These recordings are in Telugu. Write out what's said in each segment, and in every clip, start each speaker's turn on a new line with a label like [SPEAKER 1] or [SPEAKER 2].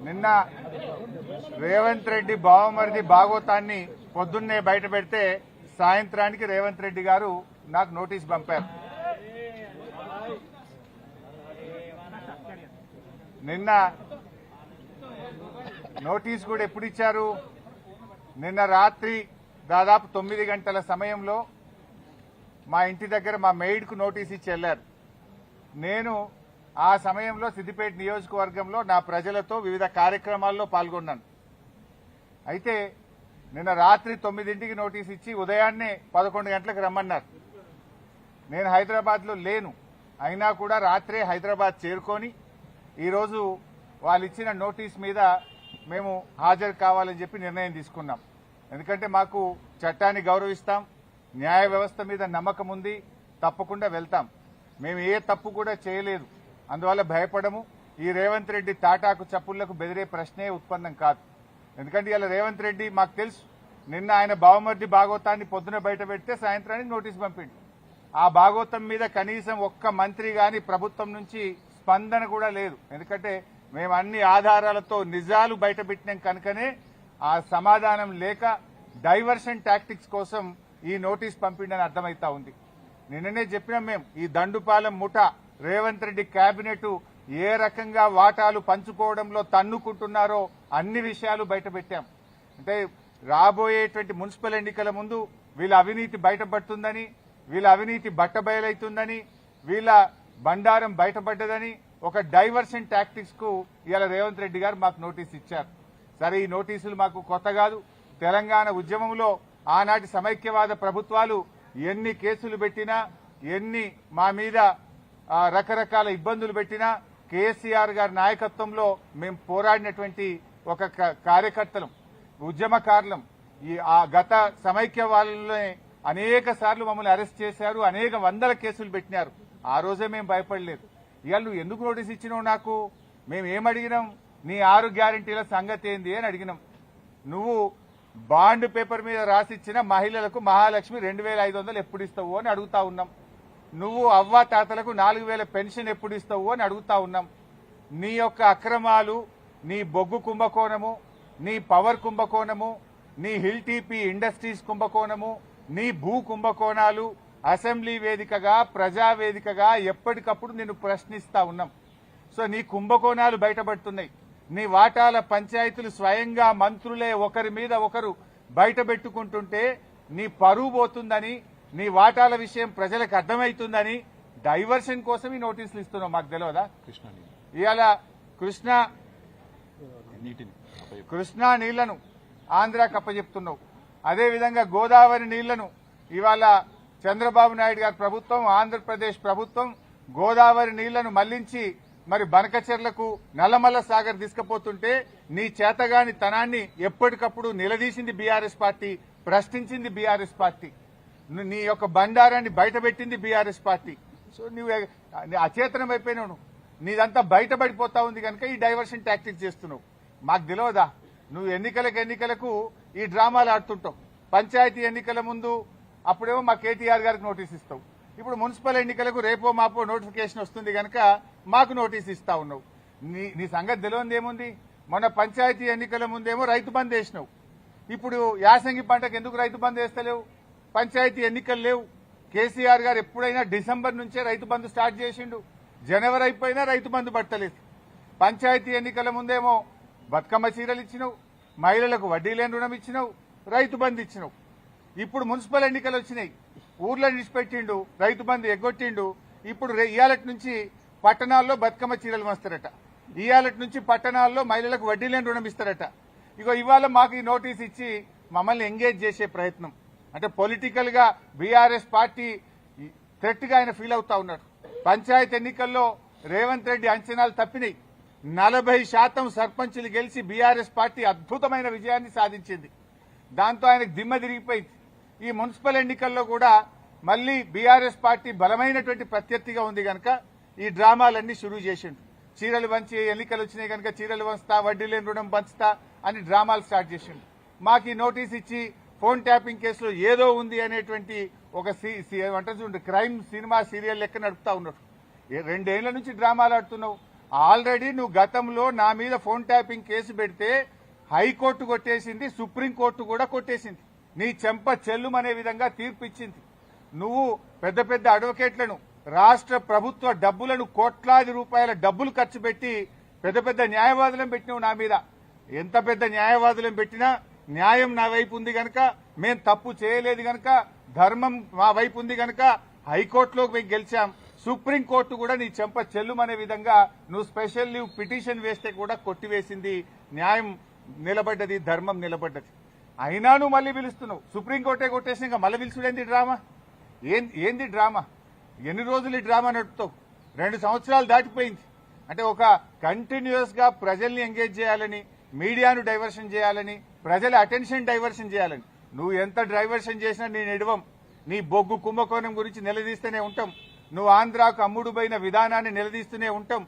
[SPEAKER 1] నిన్న రేవంత్ రెడ్డి బావమరిది భాగోతాన్ని పొద్దున్నే బయట పెడితే సాయంత్రానికి రేవంత్ రెడ్డి గారు నాకు నోటీస్ పంపారు. నిన్న నోటీస్ కూడా ఎప్పుడు ఇచ్చారు? నిన్న రాత్రి దాదాపు 9 గంటల సమయంలో మా ఇంటి దగ్గర మా మెయిడ్కు నోటీస్ ఇచ్చి వెళ్లారు. నేను ఆ సమయంలో సిద్దిపేట నియోజకవర్గంలో నా ప్రజలతో వివిధ కార్యక్రమాల్లో పాల్గొన్నాను. అయితే నిన్న రాత్రి 9ంటికి నోటీస్ ఇచ్చి ఉదయాన్నే 11 గంటలకు రమ్మన్నారు. నేను హైదరాబాద్లో లేను, అయినా కూడా రాత్రే హైదరాబాద్ చేరుకొని ఈరోజు వాళ్ళు ఇచ్చిన నోటీస్ మీద మేము హాజరు కావాలని చెప్పి నిర్ణయం తీసుకున్నాం. ఎందుకంటే మాకు చట్టాన్ని గౌరవిస్తాం, న్యాయ వ్యవస్థ మీద నమ్మకం ఉంది, తప్పకుండా వెళ్తాం. మేము ఏ తప్పు కూడా చేయలేదు, అందువల్ల భయపడము. ఈ రేవంత్ రెడ్డి తాటాకు చప్పుళ్లకు బెదిరే ప్రశ్నే ఉత్పన్నం కాదు. ఎందుకంటే ఇలా రేవంత్ రెడ్డి మాకు తెలుసు, నిన్న ఆయన బావమర్ది భాగవతాన్ని పొద్దున బయట పెడితే సాయంత్రానికి నోటీస్ పంపిండు. ఆ భాగవతం మీద కనీసం ఒక్క మంత్రి గాని ప్రభుత్వం నుంచి స్పందన కూడా లేదు. ఎందుకంటే మేము అన్ని ఆధారాలతో నిజాలు బయట పెట్టినాం కనుకనే ఆ సమాధానం లేక డైవర్షన్ టాక్టిక్స్ కోసం ఈ నోటీస్ పంపిండని అర్థమైతా ఉంది. నిన్ననే చెప్పినాం మేము, ఈ దండుపాలెం ముఠ రేవంత్ రెడ్డి కేబినెట్ ఏ రకంగా వాటాలు పంచుకోవడంలో తన్నుకుంటున్నారో అన్ని విషయాలు బయట పెట్టాం. అంటే రాబోయేటువంటి మున్సిపల్ ఎన్నికల ముందు వీళ్ళ అవినీతి బయటపడుతుందని, వీళ్ళ అవినీతి బట్టబయలైతుందని, వీళ్ళ బండారం బయటపడ్డదని ఒక డైవర్షన్ టాక్టిక్స్ కు ఇవాళ రేవంత్ రెడ్డి గారు మాకు నోటీస్ ఇచ్చారు. సరే, ఈ నోటీసులు మాకు కొత్త కాదు. తెలంగాణ ఉద్యమంలో ఆనాటి సమైక్యవాద ప్రభుత్వాలు ఎన్ని కేసులు పెట్టినా, ఎన్ని మా మీద రకరకాల ఇబ్బందులు పెట్టినా కేసీఆర్ గారి నాయకత్వంలో మేము పోరాడినటువంటి ఒక కార్యకర్తలం, ఉద్యమకారులం. ఆ గత సమైక్యవాదంలోనే అనేక సార్లు మమ్మల్ని అరెస్ట్ చేశారు, అనేక వందల కేసులు పెట్టినారు. ఆ రోజే మేము భయపడలేదు. ఇవాళ నువ్వు ఎందుకు నోటీస్ ఇచ్చినావు నాకు? మేము ఏమడిగినాం? నీ 6 గ్యారంటీల సంగతి ఏంది అని అడిగినాం. నువ్వు బాండ్ పేపర్ మీద రాసిచ్చిన మహిళలకు మహాలక్ష్మి 2500 ఎప్పుడు ఇస్తావు అని అడుగుతా ఉన్నాం. నువ్వు అవ్వా తాతలకు 4000 పెన్షన్ ఎప్పుడు ఇస్తావు అని అడుగుతా ఉన్నాం. నీ యొక్క అక్రమాలు, నీ బొగ్గు కుంభకోణము, నీ పవర్ కుంభకోణము, నీ హిల్ టీపీ ఇండస్ట్రీస్ కుంభకోణము, నీ భూ కుంభకోణాలు అసెంబ్లీ వేదికగా, ప్రజా వేదికగా ఎప్పటికప్పుడు నిన్ను ప్రశ్నిస్తా ఉన్నాం. సో నీ కుంభకోణాలు బయటపడుతున్నాయి. నీ వాటాల పంచాయతీలు స్వయంగా మంత్రులే ఒకరి మీద ఒకరు బయట పెట్టుకుంటుంటే నీ పరువు పోతుందని, నీ వాటాల విషయం ప్రజలకు అర్థమవుతుందని డైవర్షన్ కోసం ఈ నోటీసులు ఇస్తున్నావు. మాకు తెలియదా? ఇవాళ కృష్ణా నీళ్లను ఆంధ్రాకి అప్పచెప్తున్నావు. అదేవిధంగా గోదావరి నీళ్లను ఇవాళ చంద్రబాబు నాయుడు గారి ప్రభుత్వం, ఆంధ్రప్రదేశ్ ప్రభుత్వం గోదావరి నీళ్లను మళ్లించి మరి బనకచెర్లకు, నల్లమల్ల సాగర్ తీసుకుపోతుంటే నీ చేతగాని తనాన్ని ఎప్పటికప్పుడు నిలదీసింది బీఆర్ఎస్ పార్టీ, ప్రశ్నించింది బీఆర్ఎస్ పార్టీ. నీ యొక్క బండారాన్ని బయటపెట్టింది బీఆర్ఎస్ పార్టీ. సో నువ్వు అచేతనం అయిపోయినావు. నీదంతా బయటపడిపోతా ఉంది కనుక ఈ డైవర్షన్ టాక్టిక్స్ చేస్తున్నావు. మాకు తెలియదా? నువ్వు ఎన్నికలకు ఈ డ్రామాలు ఆడుతుంటావు. పంచాయతీ ఎన్నికల ముందు అప్పుడేమో మా కేటీఆర్ గారికి నోటీస్ ఇస్తావు. ఇప్పుడు మున్సిపల్ ఎన్నికలకు రేపో మాపో నోటిఫికేషన్ వస్తుంది కనుక మాకు నోటీస్ ఇస్తా ఉన్నావు. నీ సంగతి తెలియదు ఏముంది? మొన్న పంచాయతీ ఎన్నికల ముందేమో రైతు బంద్ వేసినావు. ఇప్పుడు యాసంగి పంటకు ఎందుకు రైతు బంద్ వేస్తలేవు? పంచాయతీ ఎన్నికలు లేవు. కేసీఆర్ గారు ఎప్పుడైనా డిసెంబర్ నుంచే రైతు బంద్ స్టార్ట్ చేసిండు. జనవరి అయిపోయినా రైతు బంద్ పట్టలేదు. పంచాయతీ ఎన్నికల ముందేమో బతుకమ్మ చీరలు ఇచ్చినావు, మహిళలకు వడ్డీ లేని రుణం ఇచ్చినావు, రైతు బంద్ ఇచ్చినావు. ఇప్పుడు మున్సిపల్ ఎన్నికలు వచ్చినాయి, ఊర్లో నిడిచిపెట్టిండు, రైతు బంద్ ఎగ్గొట్టిండు. ఇప్పుడు ఇయాలటి నుంచి పట్టణాల్లో బతుకమ్మ చీరలు వస్తారట, ఇయాలటి నుంచి పట్టణాల్లో మహిళలకు వడ్డీ లేని రుణం ఇస్తారట. ఇగో ఇవాళ మాకు ఈ నోటీస్ ఇచ్చి మమ్మల్ని ఎంగేజ్ చేసే ప్రయత్నం. అంటే పొలిటికల్ గా బీఆర్ఎస్ పార్టీ థ్రెట్ గా ఆయన ఫీల్ అవుతా ఉన్నాడు. పంచాయతీ ఎన్నికల్లో రేవంత్ రెడ్డి అంచనాలు తప్పినాయి. 40% సర్పంచులు గెలిచి బీఆర్ఎస్ పార్టీ అద్భుతమైన విజయాన్ని సాధించింది. దాంతో ఆయనకు దిమ్మ తిరిగిపోయింది. ఈ మున్సిపల్ ఎన్నికల్లో కూడా మళ్లీ బీఆర్ఎస్ పార్టీ బలమైనటువంటి ప్రత్యర్థిగా ఉంది కనుక ఈ డ్రామాలన్నీ షురూ చేసిండు. చీరలు పంచి ఎన్నికలు వచ్చినాయి కనుక చీరలు పంచుతా, వడ్డీ లేని రుణం పంచుతా అని డ్రామాలు స్టార్ట్ చేసిండు. మాకు ఈ నోటీస్ ఇచ్చి ఫోన్ ట్యాపింగ్ కేసులో ఏదో ఉంది అనేటువంటి ఒక క్రైమ్ సినిమా సీరియల్ లెక్క నడుపుతా ఉన్నాడు. 2 ఏళ్ల నుంచి డ్రామాలు ఆడుతున్నావు. ఆల్రెడీ నువ్వు గతంలో నా మీద ఫోన్ ట్యాపింగ్ కేసు పెడితే హైకోర్టు కొట్టేసింది, సుప్రీంకోర్టు కూడా కొట్టేసింది. నీ చెంప చెల్లుమనే విధంగా తీర్పు ఇచ్చింది. నువ్వు పెద్ద పెద్ద అడ్వకేట్లను, రాష్ట్ర ప్రభుత్వ డబ్బులను, కోట్లాది రూపాయల డబ్బులు ఖర్చు పెట్టి పెద్ద పెద్ద న్యాయవాదులను పెట్టినావు నా మీద. ఎంత పెద్ద న్యాయవాదులను పెట్టినా న్యాయం నా వైపు ఉంది గనక, మేం తప్పు చేయలేదు గనక, ధర్మం మా వైపు ఉంది గనక హైకోర్టులో మేము గెలిచాం. సుప్రీంకోర్టు కూడా నీ చెంప చెల్లుమనే విధంగా నువ్వు స్పెషల్ లీవ్ పిటిషన్ వేస్తే కూడా కొట్టివేసింది. న్యాయం నిలబడ్డది, ధర్మం నిలబడ్డది. అయినా నువ్వు మళ్ళీ పిలుస్తున్నావు. సుప్రీంకోర్టే కొట్టేసి ఇంకా మళ్ళీ పిలుచుడేంది డ్రామా? ఏంది డ్రామా? ఎన్ని రోజులు ఈ డ్రామా నడుపుతావు? 2 సంవత్సరాలు దాటిపోయింది. అంటే ఒక కంటిన్యూస్ గా ప్రజల్ని ఎంగేజ్ చేయాలని, మీడియాను డైవర్షన్ చేయాలని, ప్రజల అటెన్షన్ డైవర్షన్ చేయాలని నువ్వు ఎంత డైవర్షన్ చేసినా నేను ఎడవం. నీ బొగ్గు కుంభకోణం గురించి నిలదీస్తూనే ఉంటాం. నువ్వు ఆంధ్రాకు అమ్ముడుపోయిన విధానాన్ని నిలదీస్తూనే ఉంటాం.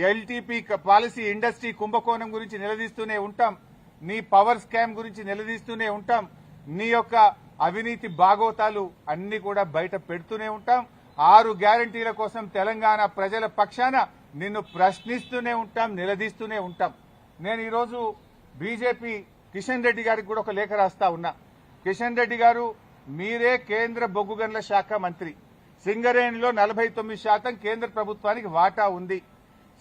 [SPEAKER 1] ఎల్టీపీ పాలసీ ఇండస్ట్రీ కుంభకోణం గురించి నిలదీస్తూనే ఉంటాం. నీ పవర్ స్కామ్ గురించి నిలదీస్తూనే ఉంటాం. నీ యొక్క అవినీతి బాగోతాలు అన్ని కూడా బయట పెడుతూనే ఉంటాం. 6 గ్యారంటీల కోసం తెలంగాణ ప్రజల పక్షాన నిన్ను ప్రశ్నిస్తూనే ఉంటాం, నిలదీస్తూనే ఉంటాం. నేను ఈరోజు బీజేపీ కిషన్ రెడ్డి గారికి కూడా ఒక లేఖ రాస్తా ఉన్నా. కిషన్ రెడ్డి గారు, మీరే కేంద్ర బొగ్గు గనుల శాఖ మంత్రి. సింగరేణిలో 49% కేంద్ర ప్రభుత్వానికి వాటా ఉంది.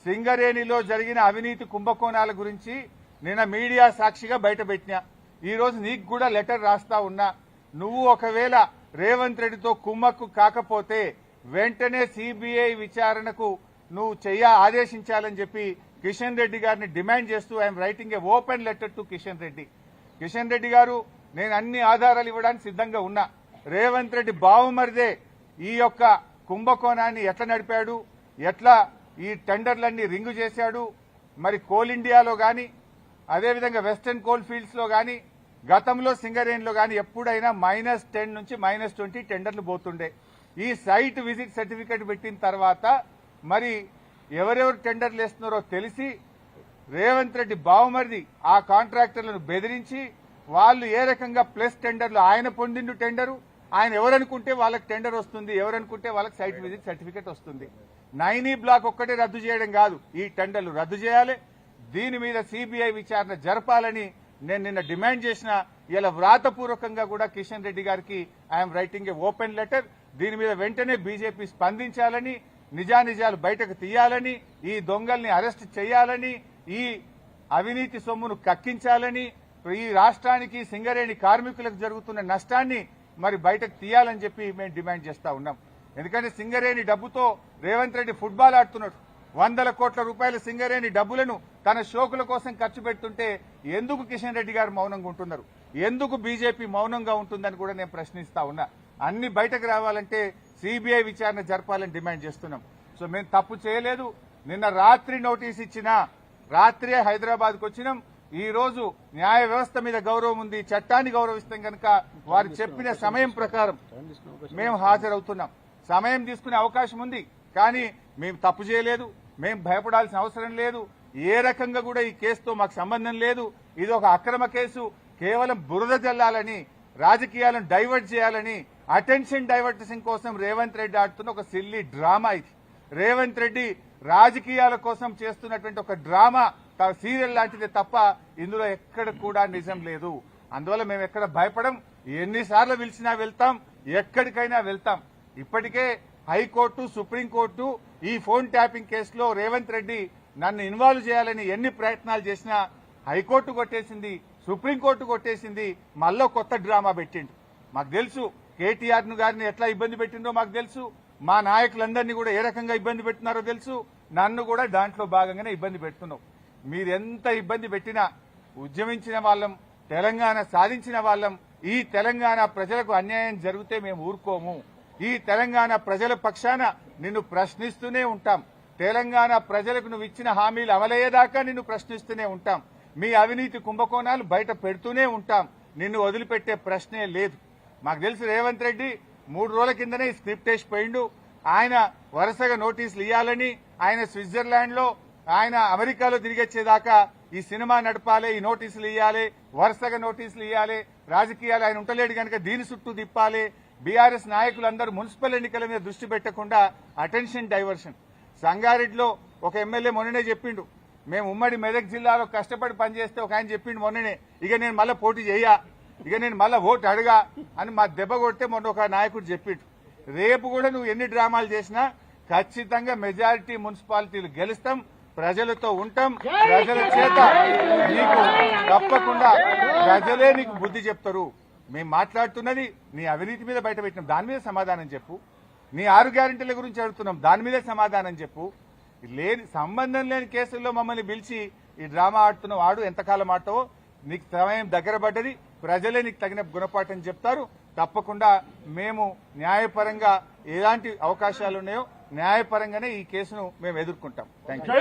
[SPEAKER 1] సింగరేణిలో జరిగిన అవినీతి కుంభకోణాల గురించి నిన్న మీడియా సాక్షిగా బయటపెట్టినా. ఈ రోజు నీకు కూడా లెటర్ రాస్తా ఉన్నా. నువ్వు ఒకవేళ రేవంత్ రెడ్డితో కుమ్మక్కు కాకపోతే వెంటనే సిబిఐ విచారణకు నువ్వు ఆదేశించాలని చెప్పి కిషన్ రెడ్డి గారిని డిమాండ్ చేస్తూ I'm writing A open letter to Kishan Reddy. Kishan Reddy గారు, నేను అన్ని ఆధారాలు ఇవ్వడానికి సిద్ధంగా ఉన్నా. రేవంత్ రెడ్డి బావుమరిదే ఈ యొక్క కుంభకోణాన్ని ఎట్లా నడిపాడు, ఎట్లా ఈ టెండర్లన్నీ రింగు చేశాడు, మరి కోల్ ఇండియాలో గాని, అదేవిధంగా వెస్టర్న్ కోల్ ఫీల్డ్స్ లో గాని, గతంలో సింగరేణిలో గాని ఎప్పుడైనా -10 నుంచి -20 టెండర్లు పోతుండే. ఈ సైట్ విజిట్ సర్టిఫికేట్ పెట్టిన తర్వాత మరి ఎవరెవరు టెండర్లు వేస్తున్నారో తెలిసి రేవంత్ రెడ్డి బావమరిది ఆ కాంట్రాక్టర్లను బెదిరించి వాళ్ళు ఏ రకంగా ప్లస్ టెండర్లు, ఆయన పొందిండు టెండరు, ఆయన ఎవరనుకుంటే వాళ్ళకి టెండర్ వస్తుంది, ఎవరనుకుంటే వాళ్ళకి సైట్ విజిట్ సర్టిఫికేట్ వస్తుంది. 9E బ్లాక్ ఒక్కటే రద్దు చేయడం కాదు, ఈ టెండర్లు రద్దు చేయాలి. దీని మీద సిబిఐ విచారణ జరపాలని నేను నిన్న డిమాండ్ చేసిన. ఇలా వ్రాతపూర్వకంగా కూడా కిషన్ రెడ్డి గారికి I'm writing A open letter. దీని మీద వెంటనే బీజేపీ స్పందించాలని, నిజానిజాలు బయటకు తీయాలని, ఈ దొంగల్ని అరెస్ట్ చేయాలని, ఈ అవినీతి సొమ్మును కక్కించాలని, ఈ రాష్ట్రానికి సింగరేణి కార్మికులకు జరుగుతున్న నష్టాన్ని మరి బయటకు తీయాలని చెప్పి మేము డిమాండ్ చేస్తా ఉన్నాం. ఎందుకంటే సింగరేణి డబ్బుతో రేవంత్ రెడ్డి ఫుట్బాల్ ఆడుతున్నాడు. 100 కోట్ల రూపాయల సింగరేణి డబ్బులను తన షోకుల కోసం ఖర్చు పెడుతుంటే ఎందుకు కిషన్ రెడ్డి గారు మౌనంగా ఉంటున్నారు? ఎందుకు బీజేపీ మౌనంగా ఉంటుందని కూడా నేను ప్రశ్నిస్తా ఉన్నా. అన్ని బయటకు రావాలంటే సిబిఐ విచారణ జరపాలని డిమాండ్ చేస్తున్నాం. సో మేము తప్పు చేయలేదు. నిన్న రాత్రి నోటీస్ ఇచ్చినా, రాత్రే హైదరాబాద్కు వచ్చినాం. ఈ రోజు న్యాయ వ్యవస్థ మీద గౌరవం ఉంది, చట్టాన్ని గౌరవిస్తాం కనుక వారు చెప్పిన సమయం ప్రకారం మేము హాజరవుతున్నాం. సమయం తీసుకునే అవకాశం ఉంది, కానీ మేము తప్పు చేయలేదు, మేము భయపడాల్సిన అవసరం లేదు. ఏ రకంగా కూడా ఈ కేసుతో మాకు సంబంధం లేదు. ఇది ఒక అక్రమ కేసు. కేవలం బురద జల్లాలని, రాజకీయాలను డైవర్ట్ చేయాలని, అటెన్షన్ డైవర్షన్ కోసం రేవంత్ రెడ్డి ఆడుతున్న ఒక సిల్లీ డ్రామా ఇది. రేవంత్ రెడ్డి రాజకీయాల కోసం చేస్తున్నటువంటి ఒక డ్రామా, సీరియల్ లాంటిదే తప్ప ఇందులో ఎక్కడ కూడా నిజం లేదు. అందువల్ల మేము ఎక్కడ భయపడం. ఎన్నిసార్లు పిలిచినా వెళ్తాం, ఎక్కడికైనా వెళ్తాం. ఇప్పటికే హైకోర్టు, సుప్రీంకోర్టు ఈ ఫోన్ ట్యాపింగ్ కేసులో రేవంత్ రెడ్డి నన్ను ఇన్వాల్వ్ చేయాలని ఎన్ని ప్రయత్నాలు చేసినా హైకోర్టు కొట్టేసింది, సుప్రీంకోర్టు కొట్టేసింది. మళ్ళీ కొత్త డ్రామా పెట్టిండు. మాకు తెలుసు కేటీఆర్ గారిని ఎట్లా ఇబ్బంది పెట్టిందో మాకు తెలుసు. మా నాయకులందరినీ కూడా ఏ రకంగా ఇబ్బంది పెట్టినారో తెలుసు. నన్ను కూడా దాంట్లో భాగంగానే ఇబ్బంది పెడుతున్నావు. మీరెంత ఇబ్బంది పెట్టినా ఉద్యమించిన వాళ్ళం, తెలంగాణ సాధించిన వాళ్ళం. ఈ తెలంగాణ ప్రజలకు అన్యాయం జరిగితే మేము ఊరుకోము. ఈ తెలంగాణ ప్రజల పక్షాన నిన్ను ప్రశ్నిస్తూనే ఉంటాం. తెలంగాణ ప్రజలకు నువ్వు ఇచ్చిన హామీలు అమలయ్యేదాకా నిన్ను ప్రశ్నిస్తూనే ఉంటాం. మీ అవినీతి కుంభకోణాలు బయట పెడుతూనే ఉంటాం. నిన్ను వదిలిపెట్టే ప్రశ్నే లేదు. మాకు తెలుసు రేవంత్ రెడ్డి 3 రోజుల కిందనే ఈ స్క్రిప్ట్ వేసిపోయిండు. ఆయన వరుసగా నోటీసులు ఇవ్వాలని, ఆయన స్విట్జర్లాండ్ లో, ఆయన అమెరికాలో తిరిగొచ్చేదాకా ఈ సినిమా నడపాలి, ఈ నోటీసులు ఇవ్వాలి, వరుసగా నోటీసులు ఇవ్వాలి. రాజకీయాలు ఆయన ఉంటలేడు కనుక దీని చుట్టూ తిప్పాలి. బీఆర్ఎస్ నాయకులందరూ మున్సిపల్ ఎన్నికల మీద దృష్టి పెట్టకుండా అటెన్షన్ డైవర్షన్. సంగారెడ్డిలో ఒక ఎమ్మెల్యే మొన్ననే చెప్పిండు, మేము ఉమ్మడి మెదక్ జిల్లాలో కష్టపడి పనిచేస్తే ఒక ఆయన చెప్పిండు మొన్ననే, ఇక నేను మళ్ళీ పోటీ చేయా, ఇక నేను మళ్ళీ ఓటు అడగా అని మా దెబ్బ కొడితే మొన్న ఒక నాయకుడు చెప్పిండు. రేపు కూడా నువ్వు ఎన్ని డ్రామాలు చేసినా ఖచ్చితంగా మెజారిటీ మున్సిపాలిటీలు గెలుస్తాం, ప్రజలతో ఉంటాం, ప్రజల చేత నీకు తప్పకుండా ప్రజలే నీకు బుద్ధి చెప్తారు. మేము మాట్లాడుతున్నది నీ అవినీతి మీద బయట పెట్టినాం, దాని మీద సమాధానం చెప్పు. నీ 6 గ్యారెంటీల గురించి అడుగుతున్నాం, దాని మీదే సమాధానం చెప్పు. లేని సంబంధం లేని కేసుల్లో మమ్మల్ని పిలిచి ఈ డ్రామా ఆడుతున్నావు, ఆడు ఎంతకాలం ఆడతావో, నీకు సమయం దగ్గర పడ్డది, ప్రజలే నీకు తగిన గుణపాఠం చెప్తారు. తప్పకుండా మేము న్యాయపరంగా ఎలాంటి అవకాశాలు ఉన్నాయో న్యాయపరంగానే ఈ కేసును మేము ఎదుర్కొంటాం. Thank you.